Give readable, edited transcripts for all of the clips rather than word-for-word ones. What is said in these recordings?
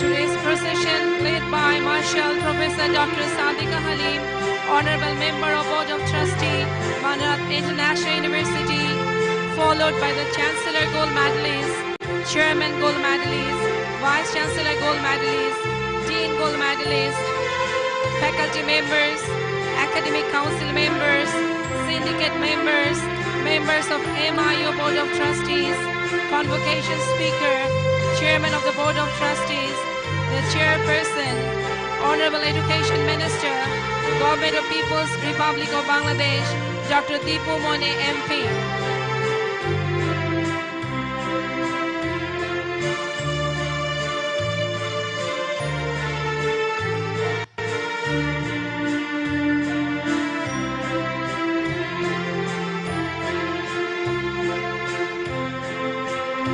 Today's procession led by Marshal Professor Dr. Sadika Halim, Honorable Member of Board of Trustee, Manarat International University, followed by the Chancellor Gold Medalist, Chairman Gold Medalist, Vice Chancellor Gold Medalist, Dean Gold Medalist, faculty members, academic council members, syndicate members, members of MIU Board of Trustees, Convocation Speaker, Chairman of the Board of Trustees, the Chairperson, Honorable Education Minister, Government of People's Republic of Bangladesh, Dr. Deepu Mone MP.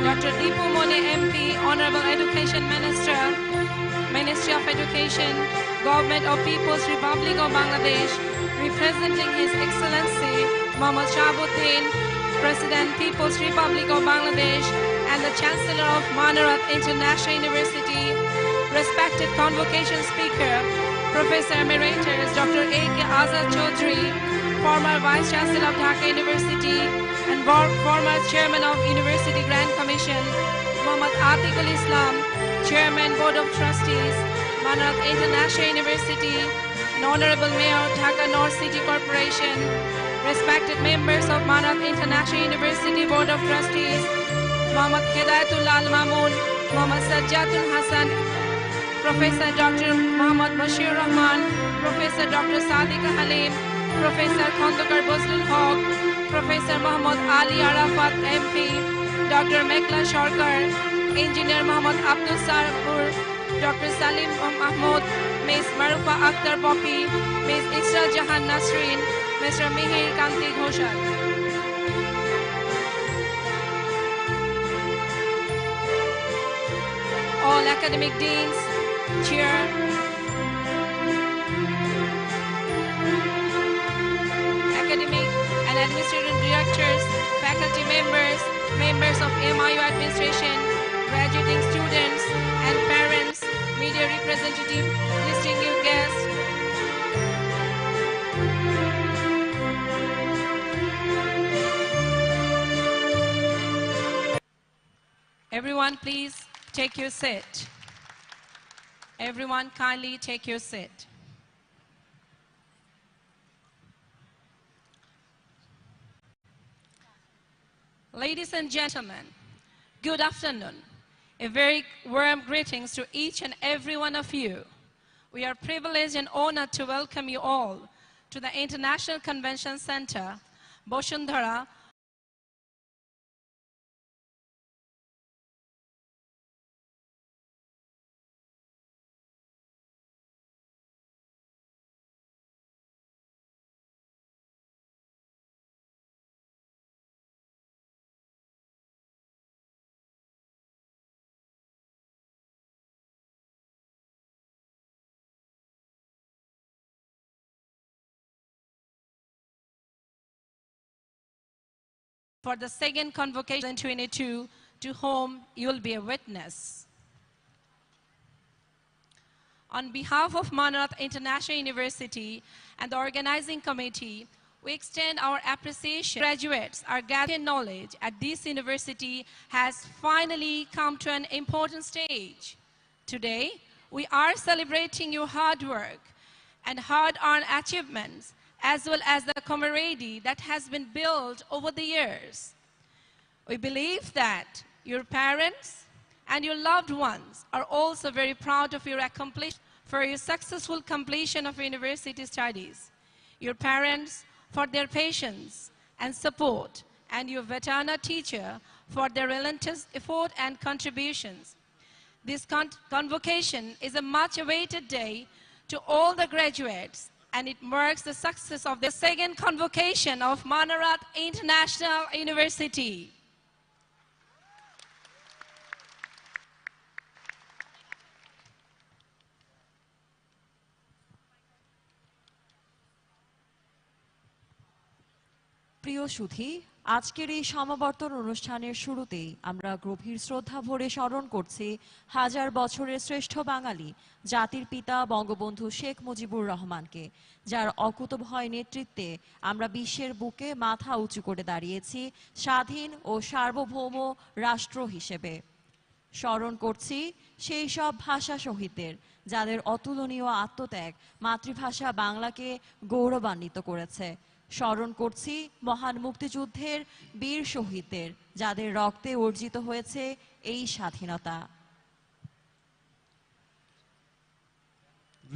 Dr. Deepu Mone MP, Honorable Education Minister, Ministry of Education, Government of People's Republic of Bangladesh, representing His Excellency Mohammad Shahabuddin, President People's Republic of Bangladesh, and the Chancellor of Manarat International University, respected Convocation Speaker, Professor Emeritus Dr. A.K. Azad Chaudhry, former Vice Chancellor of Dhaka University, and former Chairman of University Grand Commission, Muhammad Atiqul Islam, Chairman Board of Trustees, Manarat International University, and Honorable Mayor of Dhaka North City Corporation, respected members of Manarat International University Board of Trustees, Muhammad Hidayatullah Al-Mamun, Muhammad Sajjatul Hassan, Professor Dr. Muhammad Bashir Rahman, Professor Dr. Sadika Halim, Professor Khandakar Bozlul Haq, Professor Muhammad Ali Arafat MP, Dr. Mekla Sharkar, Engineer Muhammad Abdul Sarpur, Dr. Salim Mahmoud, Ms. Marufa Akhtar Poppy, Ms. Isra Jahan Nasrin, Mr. Mihir Kanti Ghoshal. All academic deans, chair, academic and administrative directors, faculty members, members of MIU administration, graduating students and parents, media representative, distinguished guests. Everyone, please take your seat. Everyone, kindly take your seat. Ladies and gentlemen, good afternoon. A very warm greetings to each and every one of you. We are privileged and honored to welcome you all to the International Convention Center, Bosundhara, for the second convocation 2022, to whom you will be a witness. On behalf of Manarat International University and the organizing committee, we extend our appreciation. Graduates, our gathering knowledge at this university has finally come to an important stage. Today, we are celebrating your hard work and hard-earned achievements, as well as the camaraderie that has been built over the years. We believe that your parents and your loved ones are also very proud of your accomplishment for your successful completion of university studies. Your parents for their patience and support, and your veteran teacher for their relentless effort and contributions. This convocation is a much-awaited day to all the graduates, and it marks the success of the second convocation of Manarat International University. প্রিয় সুধী, আজকের এই সমাবর্তন অনুষ্ঠানের শুরুতেই আমরা গভীর শ্রদ্ধা ভরে স্মরণ করছি হাজার বছরের শ্রেষ্ঠ বাঙালি জাতির পিতা বঙ্গবন্ধু শেখ মুজিবুর রহমানকে, যার অকুতোভয় নেতৃত্বে আমরা বিশ্বের বুকে মাথা উঁচু করে দাঁড়িয়েছি স্বাধীন ও সার্বভৌম রাষ্ট্র হিসেবে। স্মরণ করছি সেই সব ভাষা শহীদদের যাদের অতুলনীয় আত্মত্যাগ মাতৃভাষা বাংলাকে গৌরবান্বিত করেছে। স্মরণ করছি মহান মুক্তিযুদ্ধের বীর শহীদদের যাদের রক্তে অর্জিত হয়েছে এই স্বাধীনতা।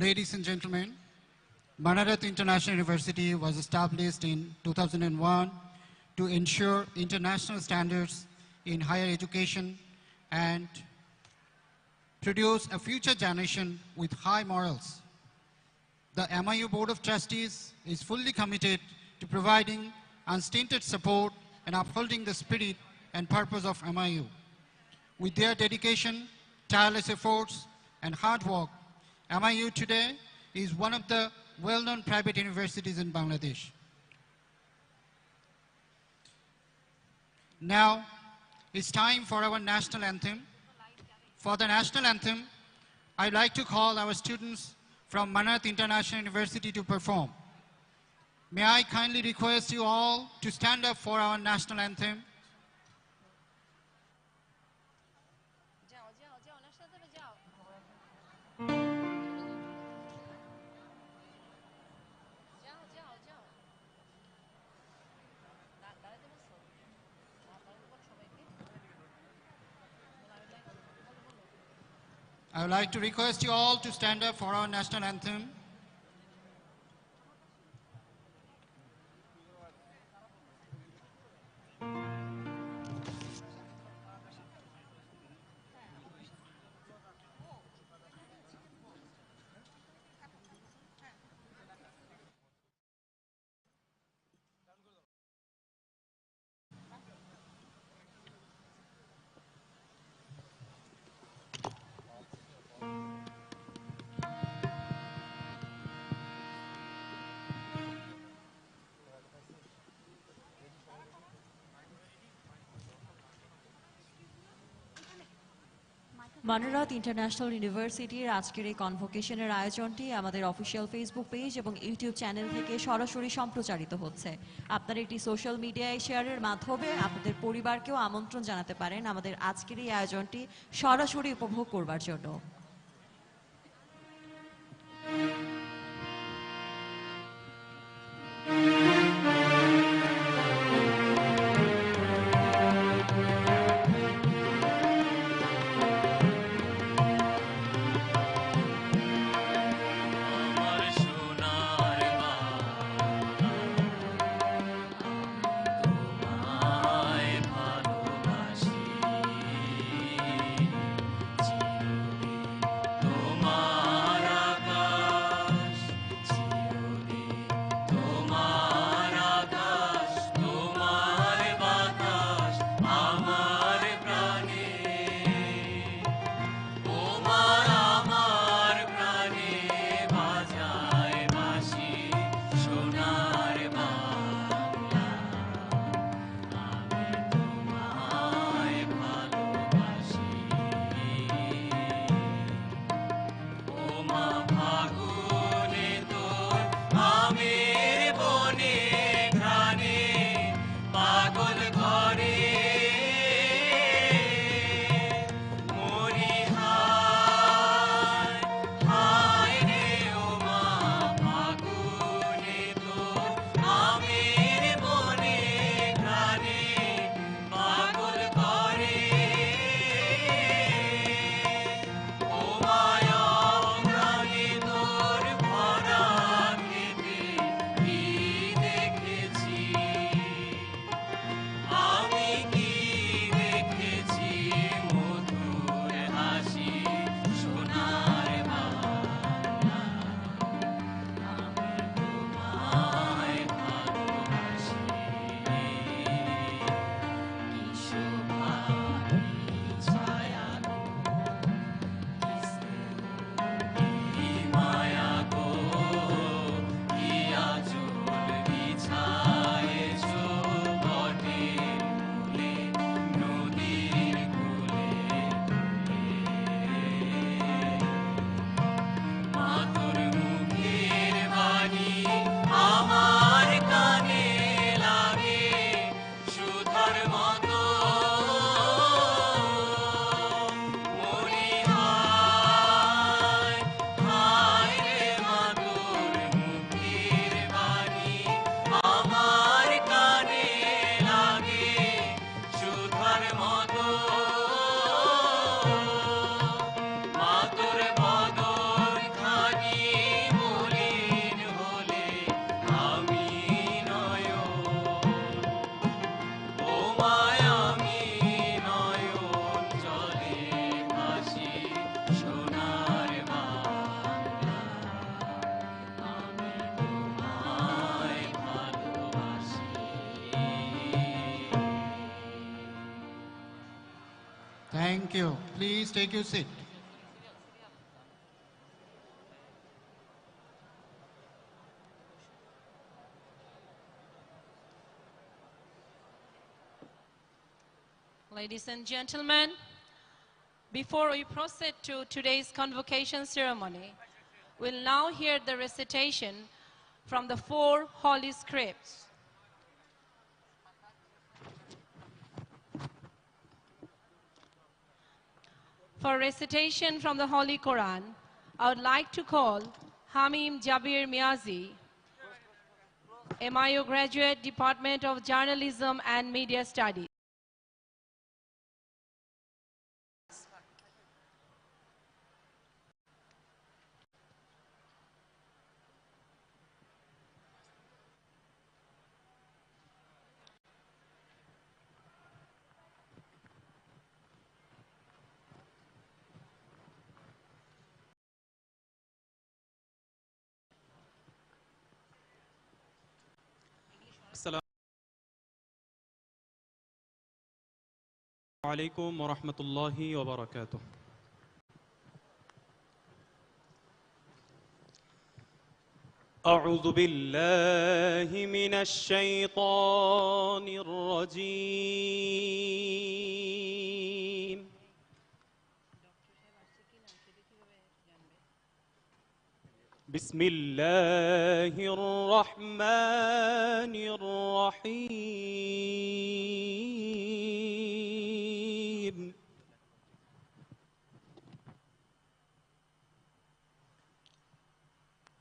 Ladies and gentlemen, Manarat International University was established in 2001 to ensure international standards in higher education and produce a future generation with high morals. The MIU Board of Trustees is fully committed to providing unstinted support and upholding the spirit and purpose of MIU. With their dedication, tireless efforts, and hard work, MIU today is one of the well-known private universities in Bangladesh. Now, it's time for our national anthem. For the national anthem, I'd like to call our students from Manarat International University to perform. May I kindly request you all to stand up for our national anthem. I would like to request you all to stand up for our national anthem. Manarat international ইউনিভার্সিটির আজকের এই কনভোকেশনের আয়োজনটি আমাদের official Facebook page এবং YouTube channel থেকে সরাসরি সম্প্রচারিত হচ্ছে। আপনারা এটি সোশ্যাল মিডিয়ায় শেয়ারের মাধ্যমে আপনাদের পরিবারকেও আমন্ত্রণ জানাতে পারেন আমাদের আজকের এই আয়োজনটি সরাসরি উপভোগ করবার জন্য। Thank you. Please take your seat. Ladies and gentlemen, before we proceed to today's convocation ceremony, we'll now hear the recitation from the 4 Holy Scripts. For recitation from the Holy Quran, I would like to call Hamim Jabir Miazi, MIO graduate, Department of Journalism and Media Studies. السلام عليكم ورحمة الله وبركاته. أعوذ بالله من الشيطان الرجيم. بسم الله الرحمن الرحيم.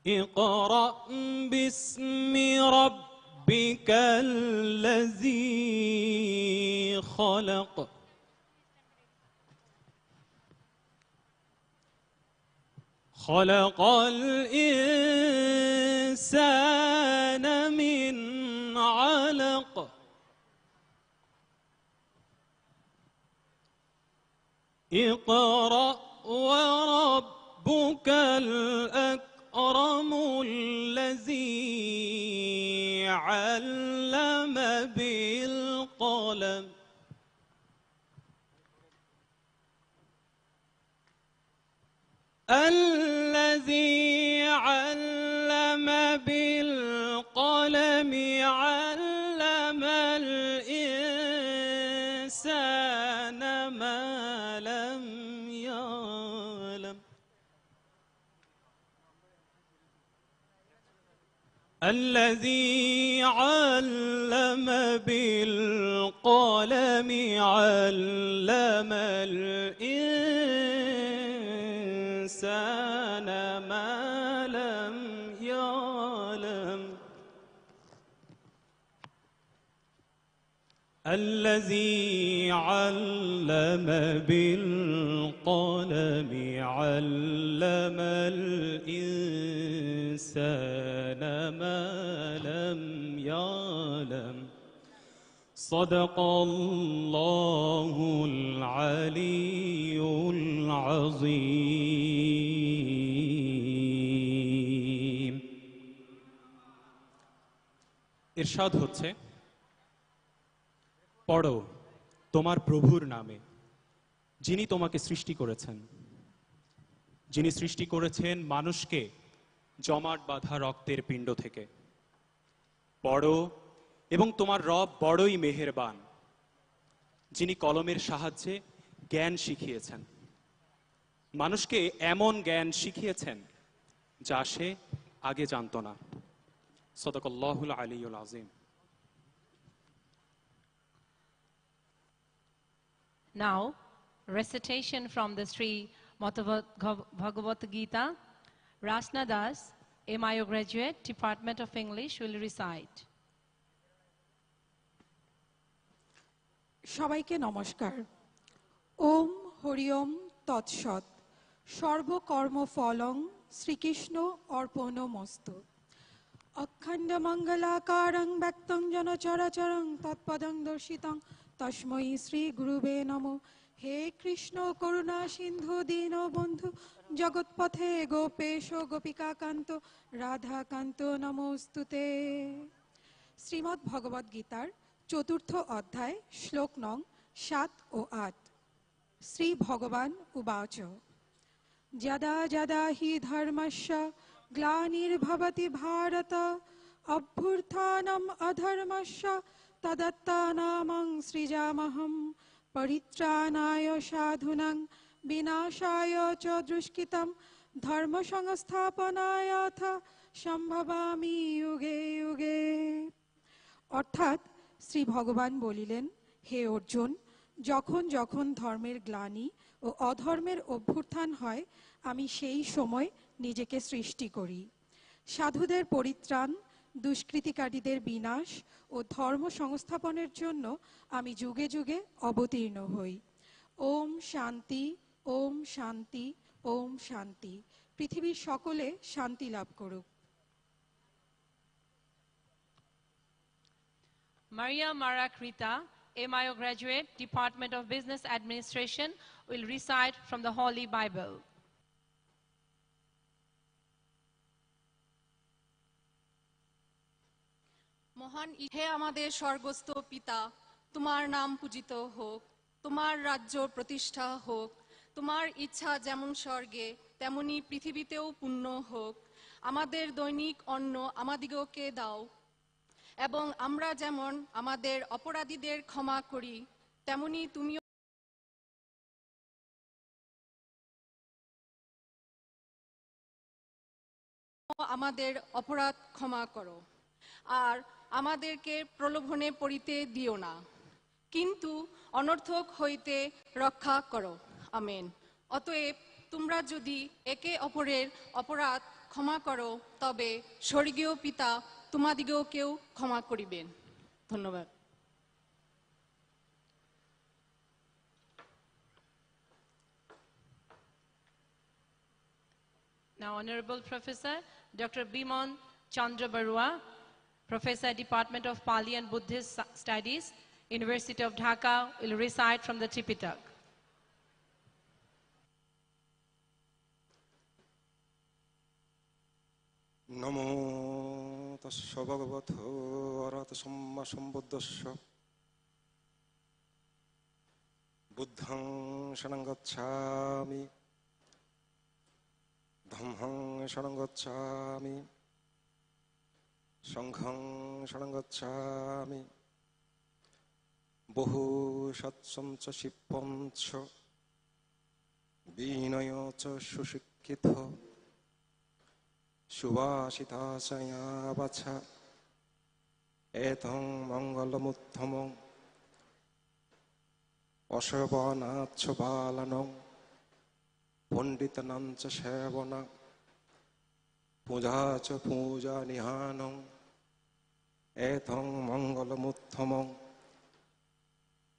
اقرأ باسم ربك الذي خلق. خلق الإنسان من علق. اقرأ وربك الأكرم الذي علم بالقلم. الذي علم بالقلم علم الإنسان ما لم يعلم. الذي علم بالقلم علم الإنسان ما لم يعلم. الذي علم بالقلم علم الإنسان ما لم يعلم. صدق الله العلي العظيم. ইরশাদ হচ্ছে, পড়ো তোমার প্রভুর নামে, যিনি তোমাকে সৃষ্টি করেছেন, যিনি সৃষ্টি করেছেন মানুষকে জমাট বাঁধা রক্তের পিণ্ড থেকে। পড়ো এবং তোমার রব বড়ই মেহেরবান, যিনি কলমের সাহায্যে জ্ঞান শিখিয়েছেন, মানুষকে এমন জ্ঞান শিখিয়েছেন যা সে আগে জানত না। সাদাকাল্লাহুল আলিয়্যুল আযীম। Now, recitation from the Sri Bhagavad Gita. Rasna Das, MIO graduate, Department of English, will recite. সবাইকে নমস্কার। ওম হরি ওম তৎসৎ। সর্বকর্ম ফলং শ্রীকৃষ্ণ অর্পণমস্তু। অখণ্ড মঙ্গলাকারং ব্যক্তং জন চরাচরং তৎপদং দর্শিতং তস্मै শ্রী গুরুবে নমঃ। হে কৃষ্ণ করুণা সিন্ধু দীন বন্ধু জগৎপথে গোপেশ গোপিকাকান্ত রাধাকান্ত নমস্তুতে। শ্রীমদ্ ভগবদ গীতার ৪র্থ অধ্যায় শ্লোক নং ৭ ও ৮। শ্রী ভগবান উবাচ যদা যদা হি ধর্মস্য গ্লানির্ভবতি ভারত অভ্যুত্থানম অধর্মস্য তদাত্মানাং সৃজামহং পরিত্রাণায় সাধুনাং বিনাশায় চ দুষ্কৃতম ধর্ম সংস্থাপনায়াথ সম্ভবামি যুগে যুগে। অর্থাৎ শ্রী ভগবান বলিলেন, হে অর্জুন, যখন যখন ধর্মের গ্লানি ও অধর্মের অভ্যুত্থান হয়, আমি সেই সময় নিজেকে সৃষ্টি করি। সাধুদের পরিত্রাণ, দুষ্কৃতিকারীদের বিনাশ ও ধর্ম সংস্থাপনের জন্য আমি যুগে যুগে অবতীর্ণ হই। ওম শান্তি, ওম শান্তি, ওম শান্তি। পৃথিবীর সকলে শান্তি লাভ করুক। Maria Marakrita, MIO graduate, Department of Business Administration, will recite from the Holy Bible. মহান হে আমাদের স্বর্গস্থ পিতা, তোমার নাম পূজিত হোক, তোমার রাজ্য প্রতিষ্ঠা হোক, তোমার ইচ্ছা যেমন স্বর্গে তেমনি পৃথিবীতেও পূর্ণ হোক। আমাদের দৈনিক অন্ন আমাদিগকে দাও, এবং আমরা যেমন আমাদের অপরাধীদের ক্ষমা করি, তেমনি তুমিও আমাদের অপরাধ ক্ষমা করো। আর আমাদেরকে প্রলোভনে পড়িতে দিও না, কিন্তু অনর্থক হইতে রক্ষা করো। আমেন। অতএব তোমরা যদি একে অপরের অপরাধ ক্ষমা করো, তবে স্বর্গীয় পিতা তোমাদিগকেও ক্ষমা করিবেন। ধন্যবাদ। Now, Honorable Professor Dr. Bimon Chandra Barua, Professor, Department of Pali and Buddhist Studies, University of Dhaka, will recite from the Tripitak. নমো তস্য ভগবতো অরহতো সম্মা সম্বুদ্ধস্য বুদ্ধং শরণং গচ্ছামি ধম্মং শরণং গচ্ছামি সংঘং শরণং গচ্ছামি বহু সৎসং চ শিপ্পং চ বিনয় চ সুশিক্ষিত সুভাষিতা চয়া বাছা এতং মঙ্গলমুত্তমং অশোভনাচ্ছ বালানং পণ্ডিতানাং চ সেবনা পূজা চ পূজা নিহানং এতং মঙ্গলমুত্তমং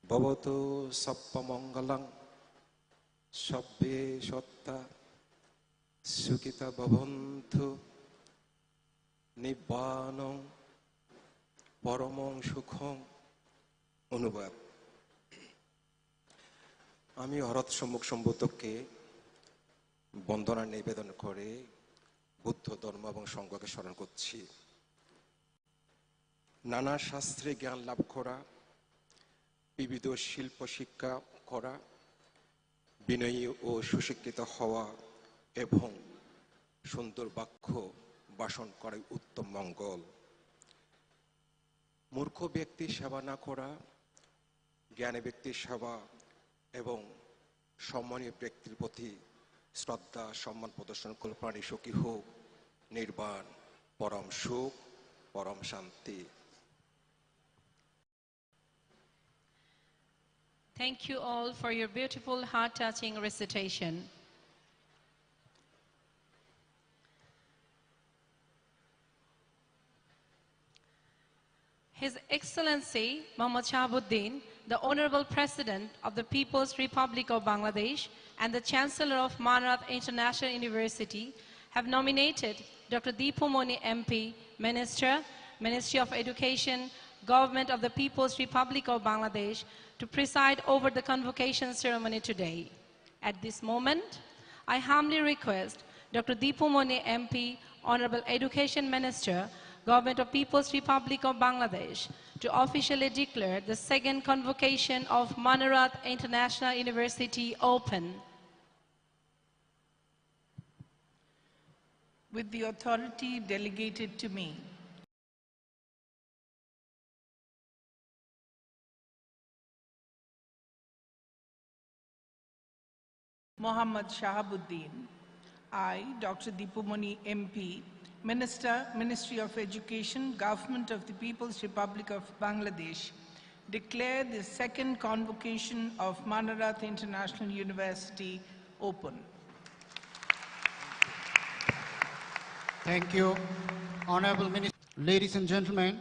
ভবতু সব্বমঙ্গলং সব্বে সত্তা সুখিতা ভবন্তু নিব্বানং পরমং সুখং। অনুবাদ। আমি হরত সম্মুখ সম্বুদ্ধকে বন্দনা নিবেদন করে বুদ্ধ ধর্ম এবং সংঘকে স্মরণ করছি। নানা শাস্ত্রে জ্ঞান লাভ করা, বিবিধ শিল্প শিক্ষা করা, বিনয়ী ও সুশিক্ষিত হওয়া এবং সুন্দর বাক্য ভাষণ করাই উত্তম মঙ্গল। মূর্খ ব্যক্তির সেবা না করা, জ্ঞানী ব্যক্তির সেবা এবং সম্মানীয় ব্যক্তির প্রতি শ্রদ্ধা সম্মান প্রদর্শন করলে প্রাণী সুখী হোক, নির্বাণ, পরম সুখ, পরম শান্তি। Thank you all for your beautiful, heart-touching recitation. His Excellency Muhammad Shahabuddin, the Honorable President of the People's Republic of Bangladesh and the Chancellor of Manarat International University, have nominated Dr. Deepu Moni MP, Minister, Ministry of Education, Government of the People's Republic of Bangladesh, to preside over the convocation ceremony today. At this moment, I humbly request Dr. Deepu Moni MP, Honorable Education Minister, Government of People's Republic of Bangladesh, to officially declare the second convocation of Manarat International University open. With the authority delegated to me, Mohammad Shahabuddin, I, Dr. Deepamani MP, Minister, Ministry of Education, Government of the People's Republic of Bangladesh, declare the second convocation of Manarat International University open. Thank you, Honorable Minister. Ladies and gentlemen,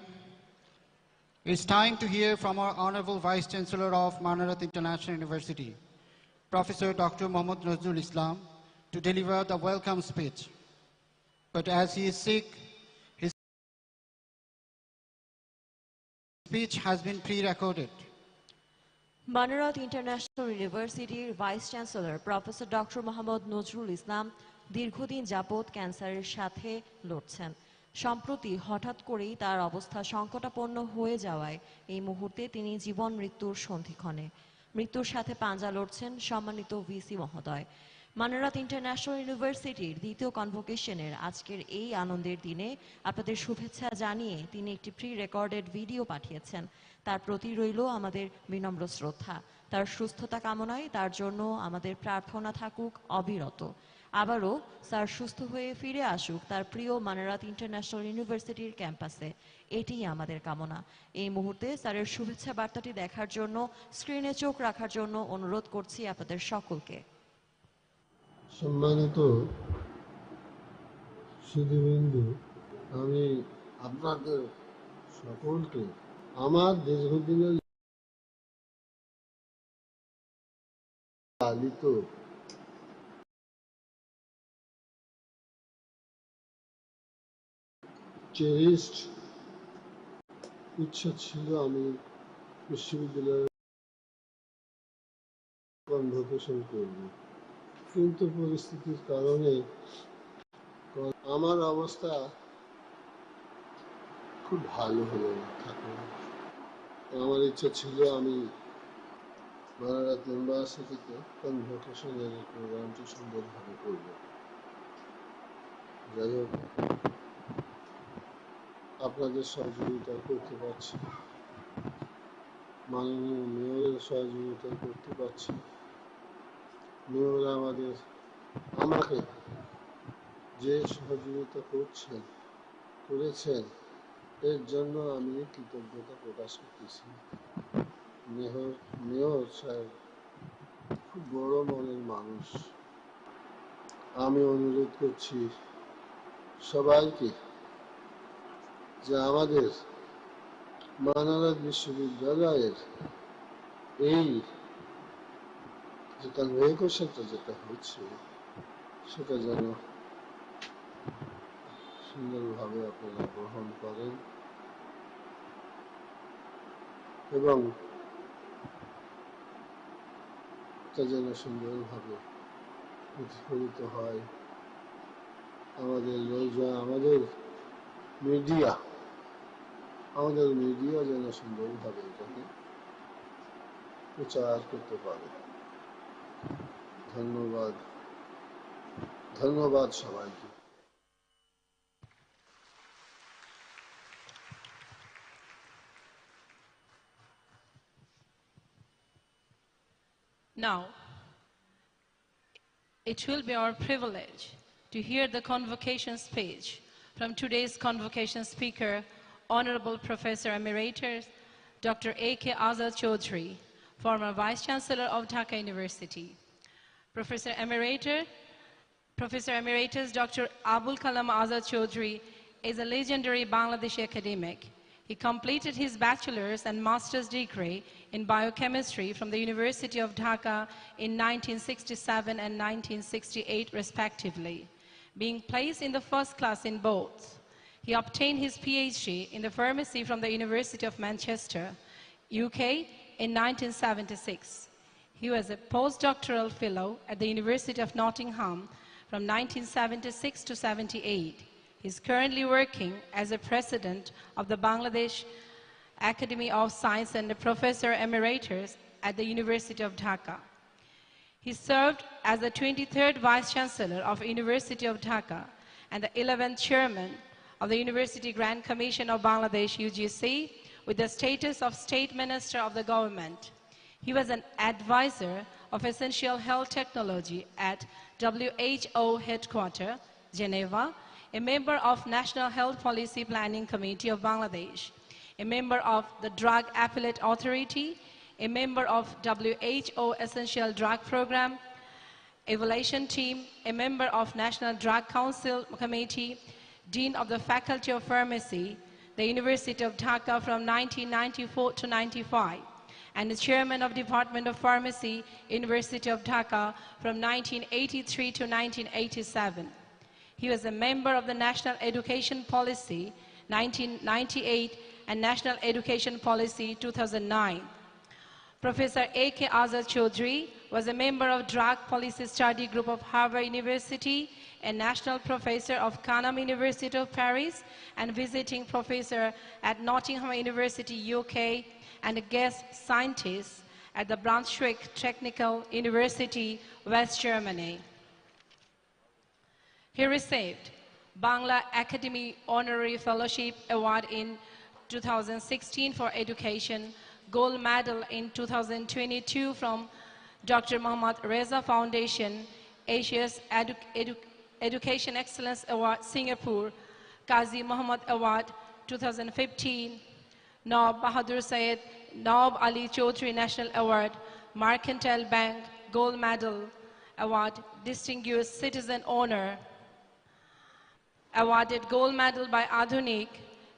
it's time to hear from our Honorable Vice Chancellor of Manarat International University, Professor Dr. Mohammad Nazrul Islam, to deliver the welcome speech. But as he is sick, his speech has been pre-recorded. Manarat International Universityর vice chancellor professor doctor Mohammad Nazrul Islam দীর্ঘদিন যাবৎ ক্যান্সারের সাথে লড়ছেন। সম্প্রতি হঠাৎ করেই তার অবস্থা সংকটাপন্ন হয়ে যাওয়ায় এই মুহূর্তে তিনি জীবন মৃত্যুর সন্ধিক্ষণে। মৃত্যুর সাথে পাঞ্জা লড়ছেন সম্মানিত ভিসি মহোদয়। মানারাত ইন্টারন্যাশনাল ইউনিভার্সিটির দ্বিতীয় কনভোকেশনের আজকের এই আনন্দের দিনে আপনাদের শুভেচ্ছা জানিয়ে তিনি একটি প্রি রেকর্ডেড ভিডিও পাঠিয়েছেন। তার প্রতি রইল আমাদের বিনম্র শ্রদ্ধা। তার সুস্থতা কামনায় তার জন্য আমাদের প্রার্থনা থাকুক অবিরত। আবারও স্যার সুস্থ হয়ে ফিরে আসুক তার প্রিয় মানারাত ইন্টারন্যাশনাল ইউনিভার্সিটির ক্যাম্পাসে, এটিই আমাদের কামনা। এই মুহূর্তে স্যারের শুভেচ্ছা বার্তাটি দেখার জন্য স্ক্রিনে চোখ রাখার জন্য অনুরোধ করছি আপনাদের সকলকে। সম্মানিত সুধীবৃন্দু, আমি আপনাদের সকলকে আমার দীর্ঘদিনের লালিত চেরিস্ট ইচ্ছা ছিল আমি বিশ্ববিদ্যালয়ে কনভোকেশন করব, কিন্তু পরিস্থিতির কারণে আমার অবস্থা খুব ভালো হলো থাকে। আমার ইচ্ছা ছিল আমি মানারাত ইউনিভার্সিটিতে কনভোকেশনের এই প্রোগ্রামটি সুন্দরভাবে করব। যাই হোক, আপনাদের সহযোগিতা করতে পারছি, মাননীয় মেয়রের সহযোগিতা করতে পারছি। মেয়র আমাকে যে সহযোগিতা করেছেন এর জন্য আমি কৃতজ্ঞতা প্রকাশ করতেছি। মেয়র সাহেব খুব বড় মনের মানুষ। আমি অনুরোধ করছি সবাইকে যে আমাদের মানারাত বিশ্ববিদ্যালয়ের এই যে কনভোকেশনটা যেটা হচ্ছে সেটা যেন সুন্দরভাবে আপনারা গ্রহণ করেন এবং এটা যেন সুন্দরভাবে প্রতিফলিত হয়। আমাদের মিডিয়া যেন সুন্দরভাবে এটাকে প্রচার করতে পারে। ধন্যবাদ সবাইকে। Now, it will be our privilege to hear the convocation speech from today's convocation speaker, Honorable Professor Emeritus Dr. A.K. Azad Chaudhry, former Vice Chancellor of Dhaka University. Professor Emeritus Dr. Abul Kalam Azad Chaudhry is a legendary Bangladeshi academic. He completed his bachelor's and master's degree in biochemistry from the University of Dhaka in 1967 and 1968 respectively, being placed in the first class in both. He obtained his PhD in the pharmacy from the University of Manchester, UK in 1976. He was a postdoctoral fellow at the University of Nottingham from 1976 to 78. He's currently working as a president of the Bangladesh Academy of Science and Professor Emeritus at the University of Dhaka. He served as the 23rd Vice Chancellor of University of Dhaka and the 11th Chairman of the University Grand Commission of Bangladesh UGC with the status of State Minister of the Government. He was an advisor of essential health technology at WHO headquarters, Geneva, a member of National Health Policy Planning Committee of Bangladesh, a member of the Drug Appellate Authority, a member of WHO Essential Drug Program Evaluation Team, a member of National Drug Council Committee, Dean of the Faculty of Pharmacy, the University of Dhaka from 1994 to 95, and the Chairman of Department of Pharmacy, University of Dhaka from 1983 to 1987. He was a member of the National Education Policy 1998 and National Education Policy 2009. Professor A.K. Azad Chaudhry was a member of Drug Policy Study Group of Harvard University, a national professor of Canam University of Paris, and visiting professor at Nottingham University, UK, and a guest scientist at the Braunschweig Technical University, West Germany. He received Bangla Academy Honorary Fellowship Award in 2016 for education, Gold Medal in 2022 from Dr. Muhammad Reza Foundation, Asia's Education Excellence Award, Singapore, Qazi Muhammad Award 2015, Nawab Bahadur Syed, Nawab Ali Chaudhry National Award, Mercantile Bank Gold Medal Award, Distinguished Citizen Honor, awarded Gold Medal by Adhunik,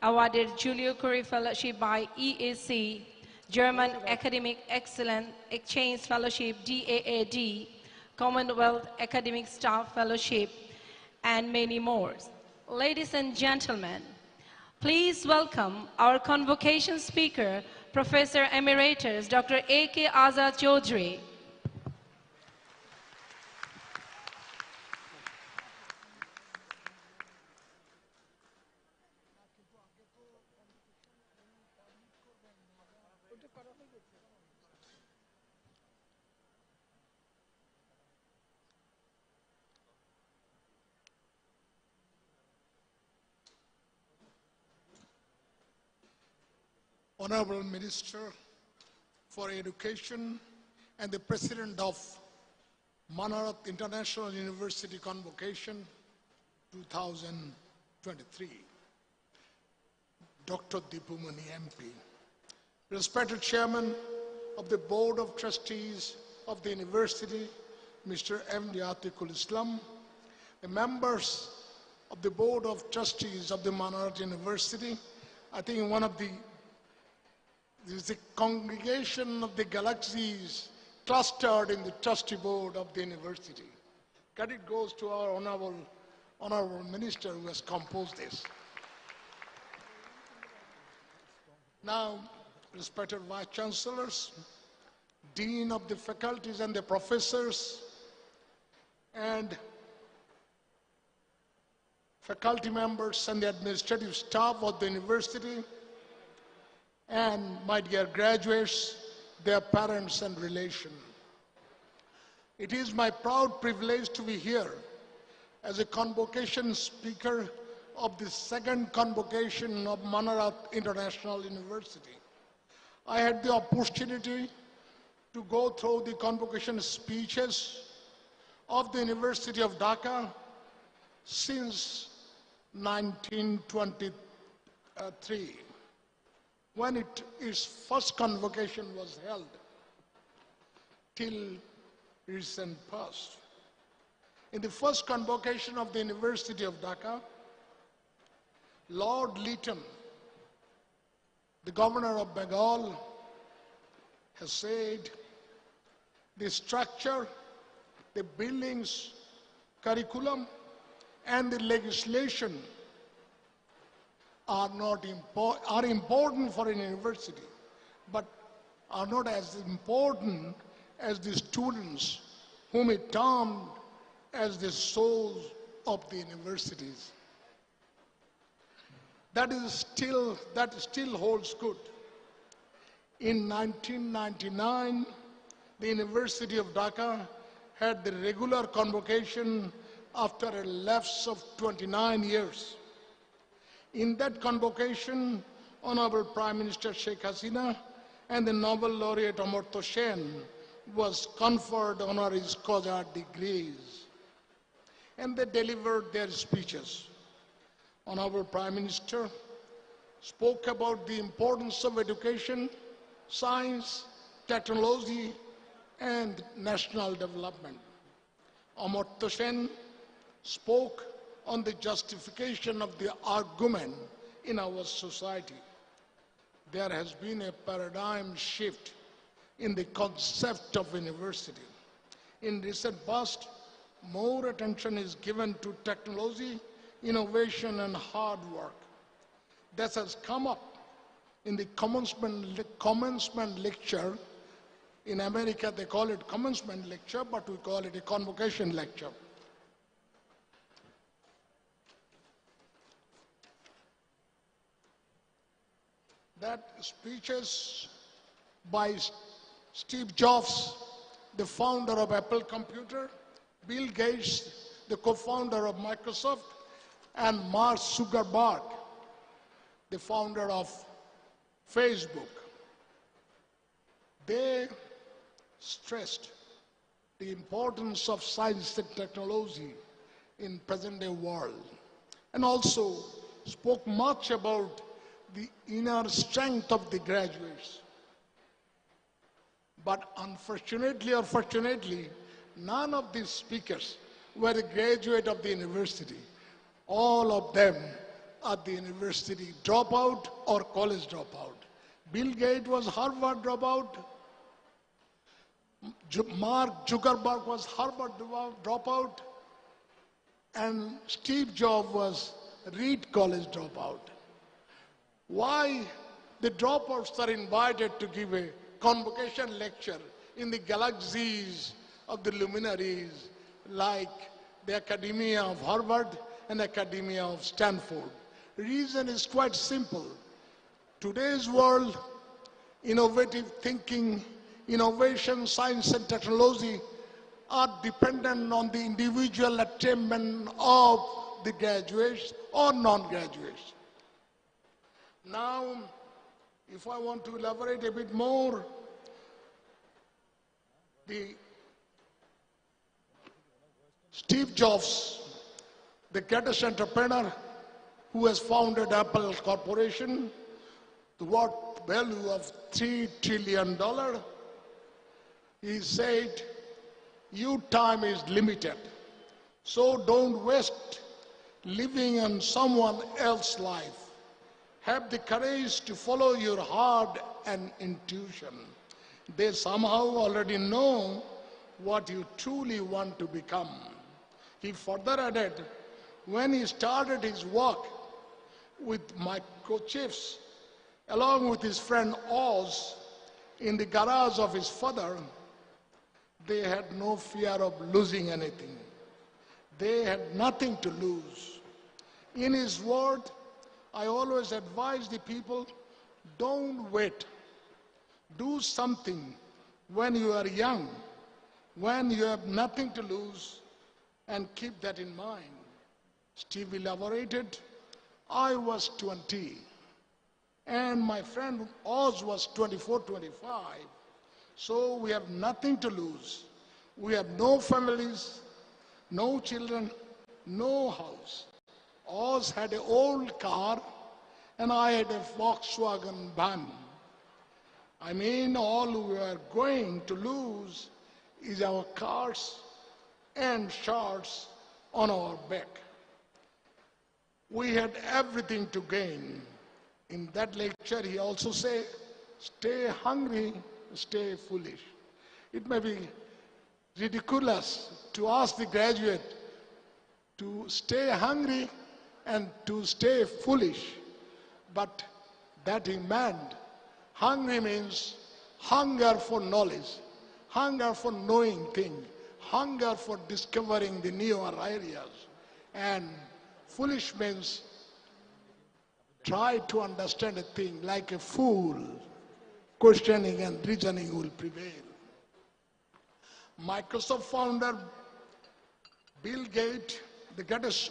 awarded Julio Curie Fellowship by EAC, German Academic Excellence Exchange Fellowship, DAAD, Commonwealth Academic Staff Fellowship, and many more. Ladies and gentlemen, please welcome our convocation speaker, Professor Emeritus Dr. A.K. Azad Chaudhry. Honorable Minister for Education and the President of Manarat International University Convocation 2023, Dr. Dipumani MP, respected Chairman of the Board of Trustees of the University, Mr. M.D. Atikul Islam, the members of the Board of Trustees of the Manarat University. I think this is the congregation of the galaxies clustered in the trustee board of the university. Credit goes to our honorable minister who has composed this. Now, respected vice chancellors, dean of the faculties and the professors, and faculty members and the administrative staff of the university, and my dear graduates, their parents and relations. It is my proud privilege to be here as a convocation speaker of the second convocation of Manarat International University. I had the opportunity to go through the convocation speeches of the University of Dhaka since 1923. When its first convocation was held, till recent past. In the first convocation of the University of Dhaka, Lord Lytton, the governor of Bengal, has said the structure, the buildings, curriculum, and the legislation are important for a university, but are not as important as the students whom he termed as the souls of the universities. That still holds good. In 1999, the University of Dhaka had the regular convocation after a lapse of 29 years. In that convocation, Honorable Prime Minister Sheikh Hasina and the Nobel laureate Amartya Sen was conferred honoris causa degrees, and they delivered their speeches. Honorable Prime Minister spoke about the importance of education, science, technology, and national development. Amartya Sen spoke on the justification of the argument in our society. There has been a paradigm shift in the concept of university. In recent past, more attention is given to technology, innovation, and hard work. This has come up in the commencement lecture. In America, they call it commencement lecture, but we call it a convocation lecture. That speeches by Steve Jobs, the founder of Apple Computer, Bill Gates, the co-founder of Microsoft, and Mark Zuckerberg, the founder of Facebook. They stressed the importance of science and technology in present-day world, and also spoke much about the inner strength of the graduates. But unfortunately or fortunately, none of these speakers were a graduate of the university. All of them are the university dropout or college dropout. Bill Gates was Harvard dropout. Mark Zuckerberg was Harvard dropout. And Steve Jobs was Reed College dropout. Why the dropouts are invited to give a convocation lecture in the galaxies of the luminaries like the Academia of Harvard and Academia of Stanford? Reason is quite simple. Today's world, innovative thinking, innovation, science and technology are dependent on the individual attainment of the graduates or non-graduates. Now, if I want to elaborate a bit more, the Steve Jobs, the greatest entrepreneur who has founded Apple Corporation, the worth value of $3 trillion, he said, your time is limited, so don't waste living in someone else's life. Have the courage to follow your heart and intuition. They somehow already know what you truly want to become. He further added, when he started his work with microchips, along with his friend Oz, in the garage of his father, they had no fear of losing anything. They had nothing to lose. In his word, I always advise the people, don't wait. Do something when you are young, when you have nothing to lose, and keep that in mind. Steve elaborated, I was 20, and my friend Oz was 24, 25. So we have nothing to lose. We have no families, no children, no house. Oz had an old car, and I had a Volkswagen van. I mean, all we are going to lose is our cars and shirts on our back. We had everything to gain. In that lecture, he also said, stay hungry, stay foolish. It may be ridiculous to ask the graduate to stay hungry and to stay foolish, but that he meant. Hungry means hunger for knowledge, hunger for knowing things, hunger for discovering the newer areas. And foolish means try to understand a thing like a fool. questioning and reasoning will prevail. Microsoft founder Bill Gates,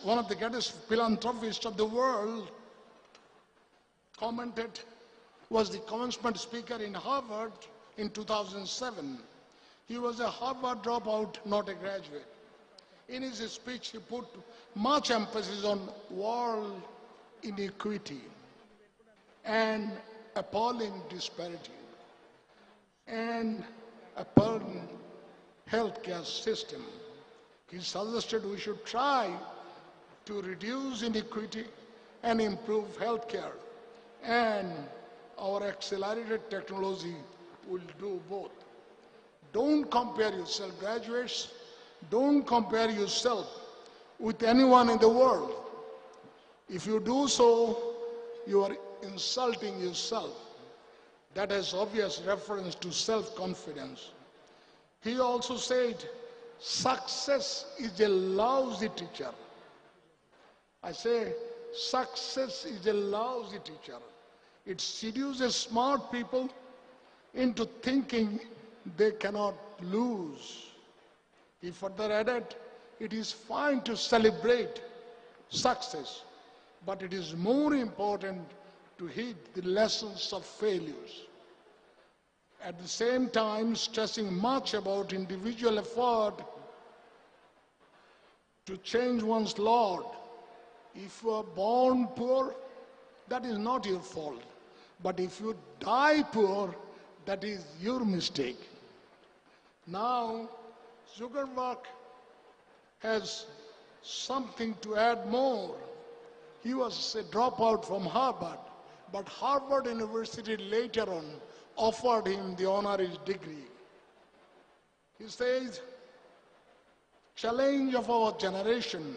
one of the greatest philanthropists of the world, was the commencement speaker in Harvard in 2007. He was a Harvard dropout, not a graduate. In his speech, he put much emphasis on world inequity and appalling disparity and appalling healthcare system. He suggested we should try to reduce inequity and improve healthcare, and our accelerated technology will do both. Don't compare yourself, graduates. Don't compare yourself with anyone in the world. If you do so, you are insulting yourself. That has obvious reference to self-confidence. He also said, success is a lousy teacher. I say, success is a lousy teacher. It seduces smart people into thinking they cannot lose. He further added, it is fine to celebrate success, but it is more important to heed the lessons of failures. At the same time, stressing much about individual effort to change one's lot. If you are born poor, that is not your fault. But if you die poor, that is your mistake. Now, Zuckerberg has something to add more. He was a dropout from Harvard, but Harvard University later on offered him the honorary degree. He says, challenge of our generation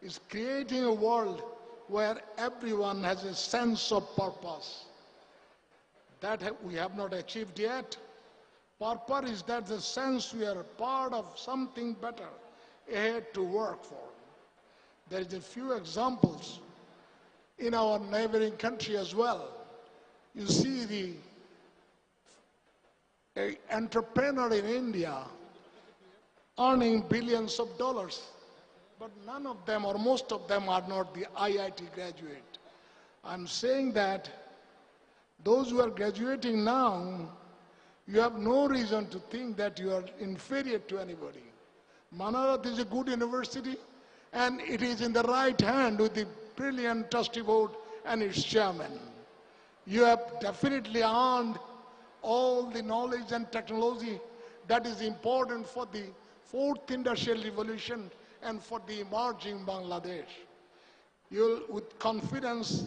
is creating a world where everyone has a sense of purpose. That we have not achieved yet. Purpose is that the sense we are part of something better ahead to work for. There is a few examples in our neighboring country as well. You see an entrepreneur in India earning billions of dollars, but none of them or most of them are not the IIT graduate. I'm saying that those who are graduating now, you have no reason to think that you are inferior to anybody. Manarat is a good university, and it is in the right hand with the brilliant trustee board and its chairman. You have definitely earned all the knowledge and technology that is important for the fourth industrial revolution and for the emerging Bangladesh. With confidence,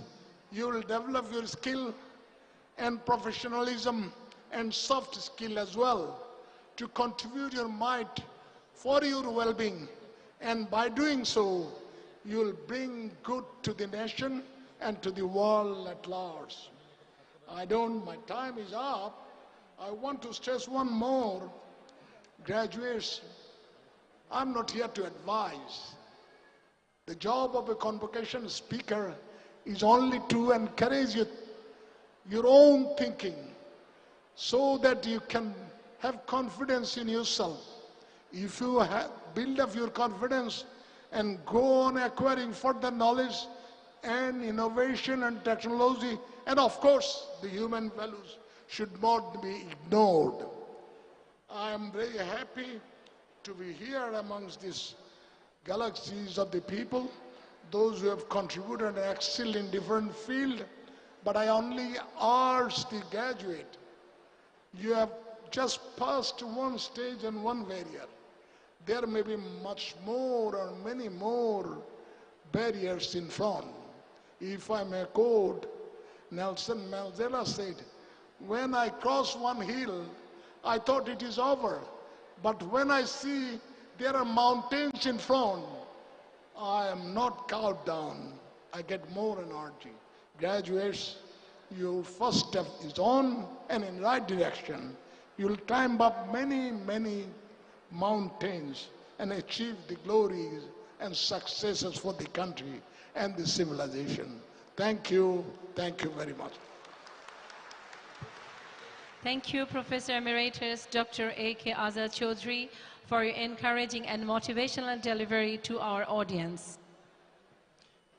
you will develop your skill and professionalism and soft skill as well to contribute your might for your well-being. And by doing so, you will bring good to the nation and to the world at large. My time is up. I want to stress one more. Graduates, I'm not here to advise. The job of a convocation speaker is only to encourage your own thinking so that you can have confidence in yourself. If you build up your confidence and go on acquiring further knowledge and innovation and technology, and of course the human values should not be ignored. I am very happy to be here amongst these galaxies of the people, those who have contributed and excelled in different fields, but I only urge the graduate, you have just passed one stage and one barrier. There may be much more or many more barriers in front. If I may quote, Nelson Mandela said, when I cross one hill, I thought it is over. But when I see there are mountains in front, I am not cowed down. I get more energy. Graduates, your first step is on and in right direction. You'll climb up many, many mountains and achieve the glories and successes for the country and the civilization. Thank you very much. Thank you, Professor Emeritus Dr. A.K. Azad Chaudhry, for your encouraging and motivational delivery to our audience.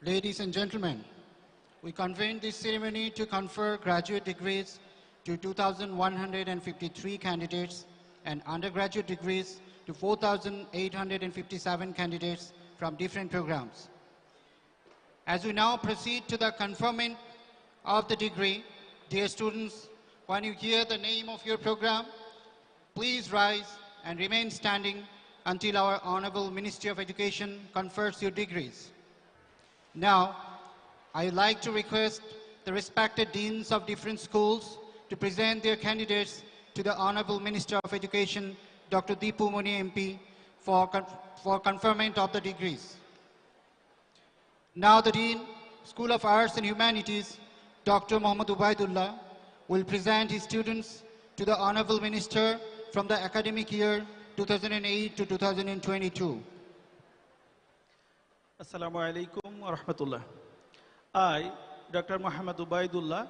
Ladies and gentlemen, we convened this ceremony to confer graduate degrees to 2,153 candidates and undergraduate degrees to 4,857 candidates from different programs. As we now proceed to the conferment of the degree, dear students, when you hear the name of your program, please rise and remain standing until our Honorable Ministry of Education confers your degrees. Now, I would like to request the respected deans of different schools to present their candidates to the Honorable Minister of Education, Dr. Deepu Moni MP, for conferment of the degrees. Now the Dean, School of Arts and Humanities, Dr. Muhammad Ubaidullah, will present his students to the Honorable Minister from the academic year 2008 to 2022. Assalamu alaikum wa rahmatullah. I, Dr. Muhammad Ubaidullah,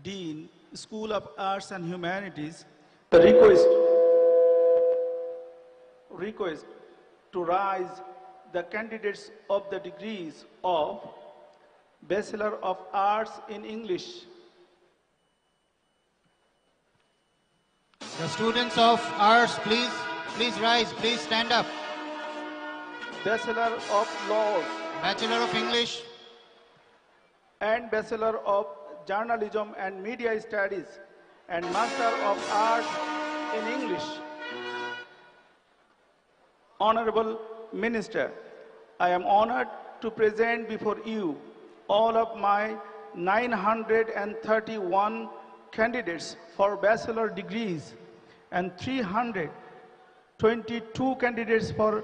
Dean, School of Arts and Humanities, request to rise the candidates of the degrees of Bachelor of Arts in English. The students of arts, please rise, please stand up. Bachelor of Laws. Bachelor of English. And Bachelor of Journalism and Media Studies and Master of Arts in English. Honorable Minister, I am honored to present before you all of my 931 candidates for bachelor degrees and 322 candidates for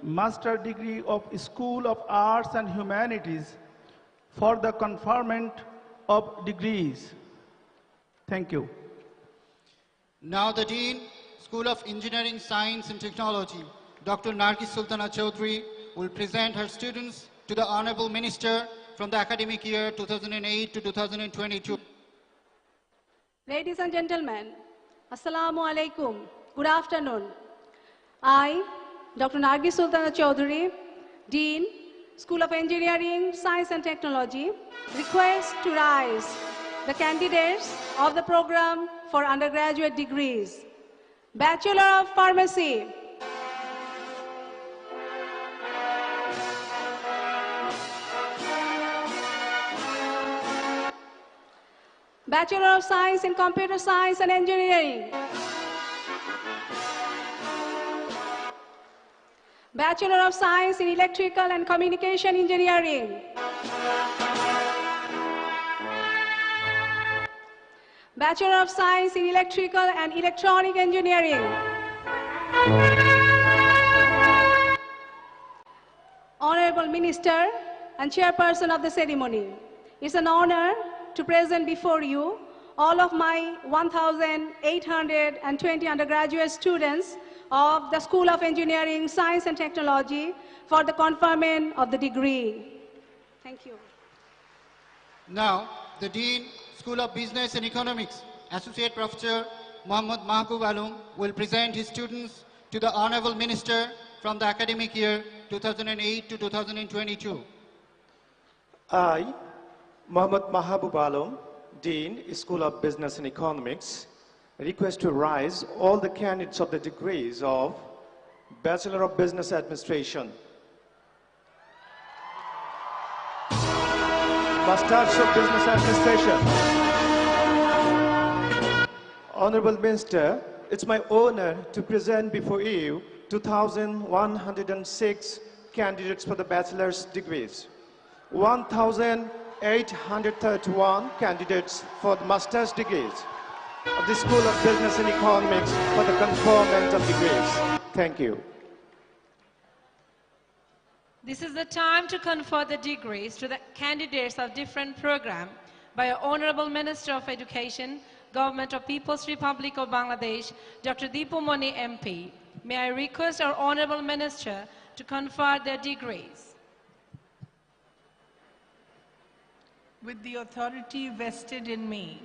master degree of School of Arts and Humanities for the conferment of degrees. Thank you. Now the Dean, School of Engineering, Science and Technology, Dr. Nargis Sultana Chaudhry, will present her students to the Honorable Minister from the academic year 2008 to 2022. Ladies and gentlemen, Assalamu alaikum. Good afternoon. I, Dr. Nargis Sultana Chaudhry, Dean, School of Engineering, Science and Technology, request to rise the candidates of the program for undergraduate degrees. Bachelor of Pharmacy, Bachelor of Science in Computer Science and Engineering, Bachelor of Science in Electrical and Communication Engineering, Bachelor of Science in Electrical and Electronic Engineering, Honorable Minister and Chairperson of the ceremony, it's an honor to present before you all of my 1,820 undergraduate students of the School of Engineering, Science and Technology for the conferment of the degree. Thank you. Now, the Dean, School of Business and Economics, Associate Professor Muhammad Mahbub Alum, will present his students to the Honorable Minister from the academic year 2008 to 2022. I, Muhammad Mahbub Alum, Dean, School of Business and Economics, request to rise all the candidates of the degrees of Bachelor of Business Administration, Masters of Business Administration. Honorable Minister, it's my honor to present before you 2,106 candidates for the bachelor's degrees, 1,831 candidates for the master's degrees of the School of Business and Economics for the conferment of degrees. Thank you. This is the time to confer the degrees to the candidates of different programs by our Honorable Minister of Education, Government of People's Republic of Bangladesh, Dr. Deepu Moni MP. May I request our Honorable Minister to confer their degrees. With the authority vested in me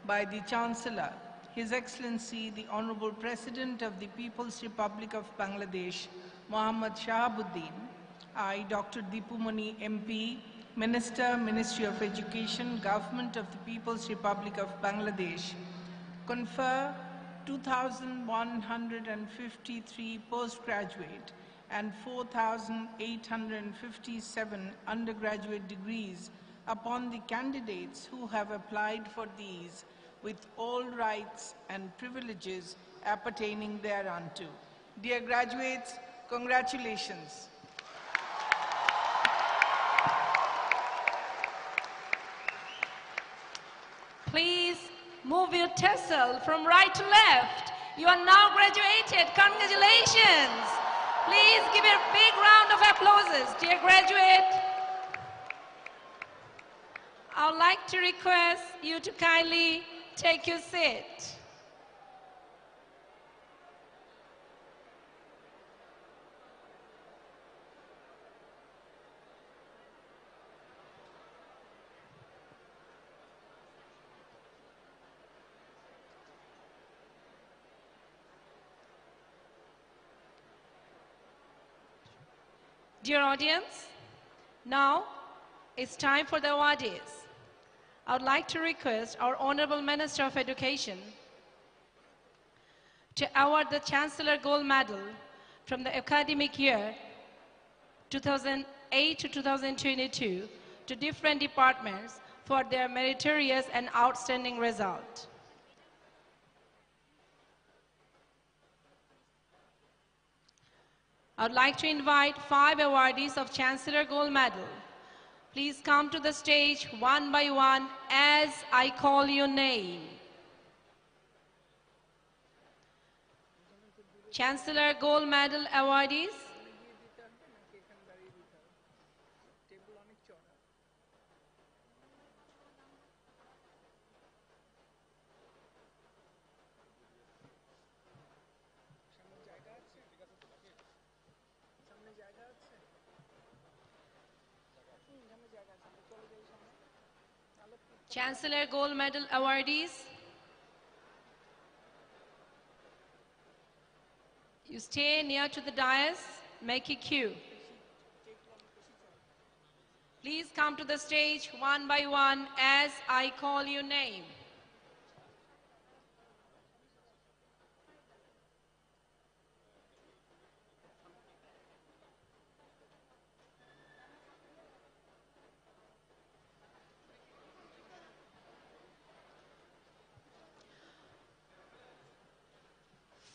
by the Chancellor, His Excellency, the Honorable President of the People's Republic of Bangladesh, Mohammad Shahabuddin, I, Dr. Dipumani MP, Minister, Ministry of Education, Government of the People's Republic of Bangladesh, confer 2,153 postgraduate and 4,857 undergraduate degrees upon the candidates who have applied for these, with all rights and privileges appertaining thereunto. Dear graduates, congratulations. Please move your tassel from right to left. You are now graduated. Congratulations. Please give a big round of applause, dear graduate. I would like to request you to kindly take your seat. Dear audience, now it's time for the awardees. I would like to request our Honorable Minister of Education to award the Chancellor Gold Medal from the academic year 2008 to 2022 to different departments for their meritorious and outstanding result. I would like to invite 5 awardees of Chancellor Gold Medal. Please come to the stage one by one as I call your name. Chancellor Gold Medal awardees. Chancellor Gold Medal awardees. You stay near to the dais, make a queue. Please come to the stage one by one as I call your name.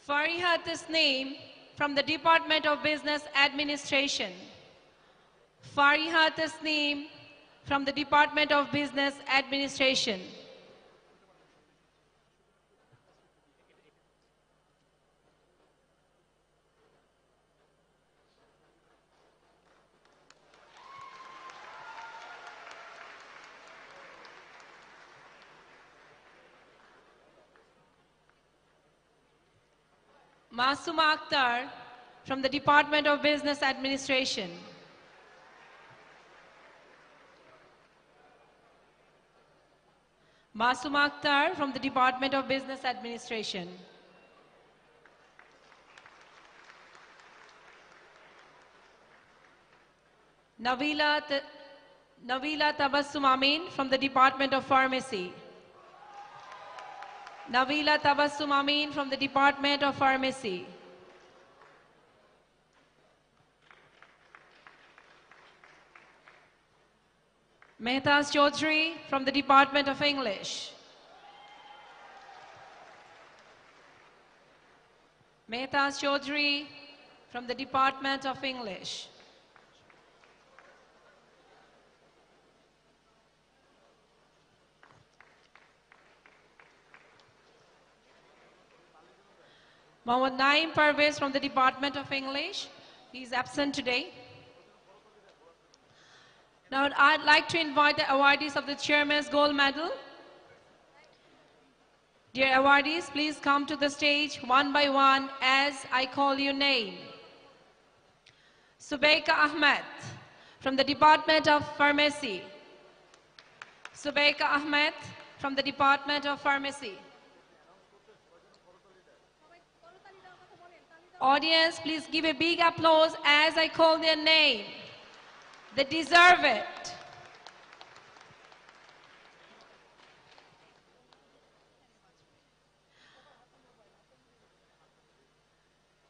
Farihat Tasneem from the Department of Business Administration. Farihat Tasneem from the Department of Business Administration. Masuma Akhtar from the Department of Business Administration. Masuma Akhtar from the Department of Business Administration. Navila Tabassum Amin from the Department of Pharmacy. Navila Tabassum Amin from the Department of Pharmacy. Mehtas Chaudhary from the Department of English. Mehtas Chaudhary from the Department of English. Mohammad Naim Parvez from the Department of English. He is absent today. Now I'd like to invite the awardees of the Chairman's Gold Medal. Dear awardees, please come to the stage one by one as I call your name. Subaika Ahmed from the Department of Pharmacy. Subaika Ahmed from the Department of Pharmacy. Audience, please give a big applause as I call their name. They deserve it.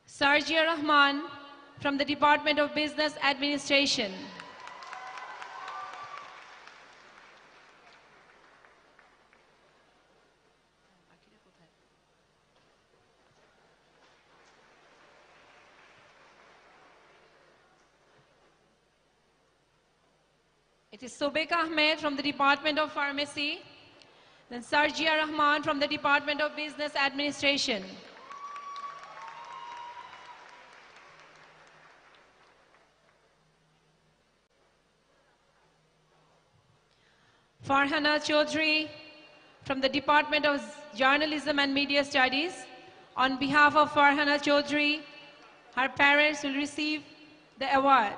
Sarjia Rahman from the Department of Business Administration. It is Sobek Ahmed from the Department of Pharmacy, then Sarjia Rahman from the Department of Business Administration. Farhana Chaudhry from the Department of Journalism and Media Studies. On behalf of Farhana Chaudhry, her parents will receive the award.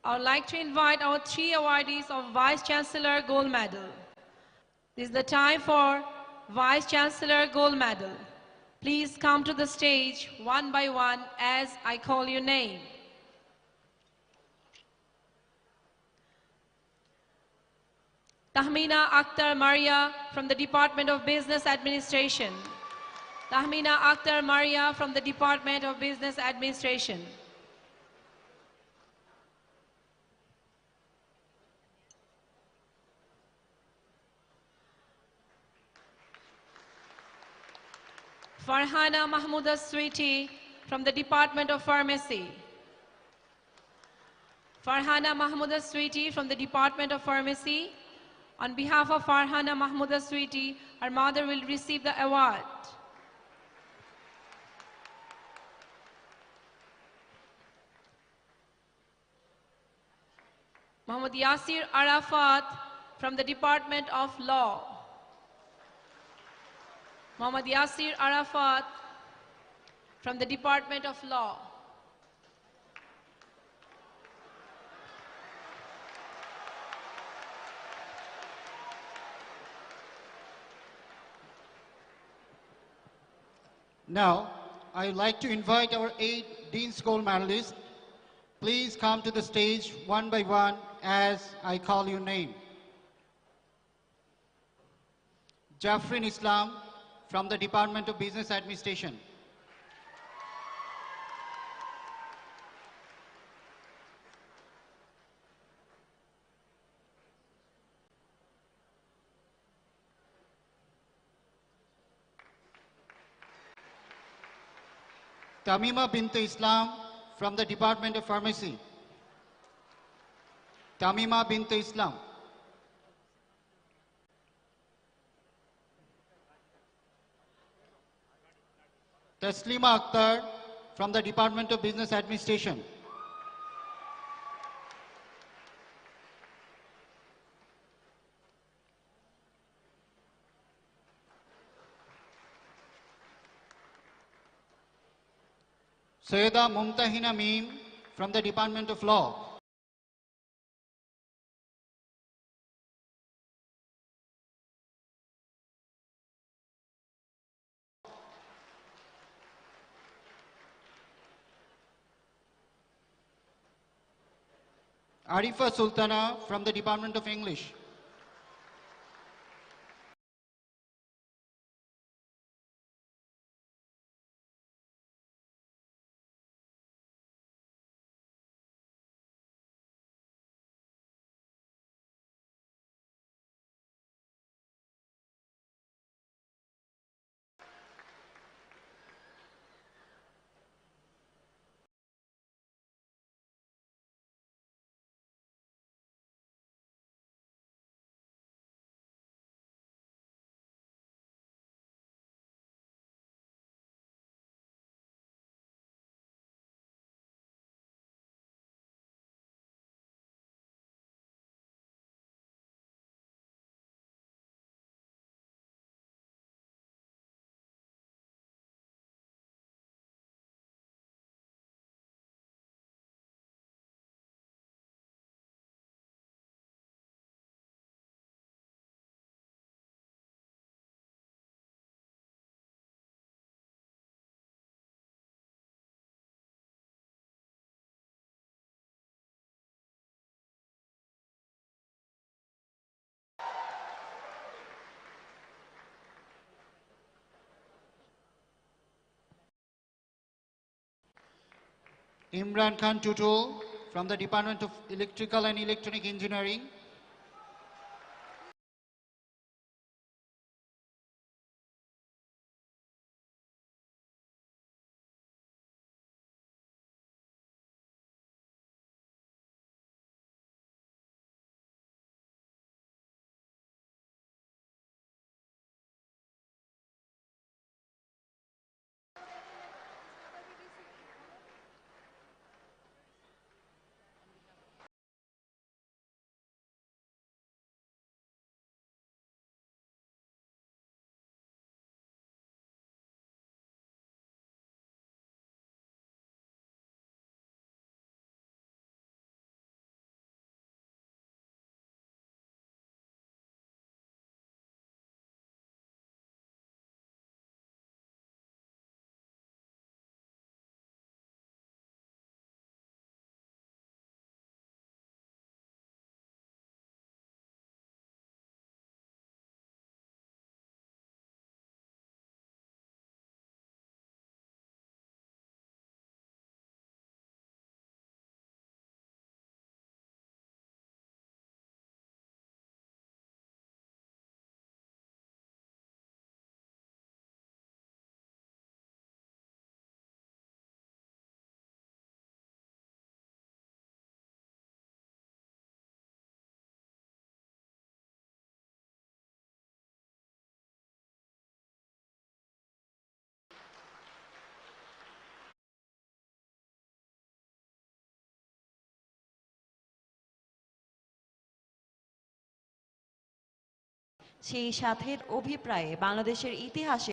I would like to invite our 3 awardees of Vice Chancellor Gold Medal. This is the time for Vice Chancellor Gold Medal. Please come to the stage one by one as I call your name. Tahmina Akhtar Maria from the Department of Business Administration. Tahmina Akhtar Maria from the Department of Business Administration. Farhana Mahmouda Sweety from the Department of Pharmacy. Farhana Mahmouda Sweety from the Department of Pharmacy. On behalf of Farhana Mahmouda Sweety, her mother will receive the award. Muhammad Yasir Arafat from the Department of Law. Muhammad Yasir Arafat from the Department of Law. Now, I would like to invite our 8 Dean's Gold medalists. Please come to the stage one by one as I call your name. Jafrin Islam from the Department of Business Administration. Tamima bint Islam from the Department of Pharmacy. Tamima bint Islam. Taslima Akhtar from the Department of Business Administration. Sayyida Mumtahina Meem from the Department of Law. Arifa Sultana from the Department of English. Imran Khan Tutul from the Department of Electrical and Electronic Engineering. সেই সাথে অভিপ্রায়ে বাংলাদেশের ইতিহাসে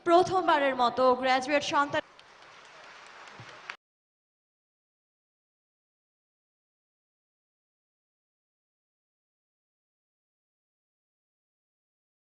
প্রথমবারের মতো graduate সন্তান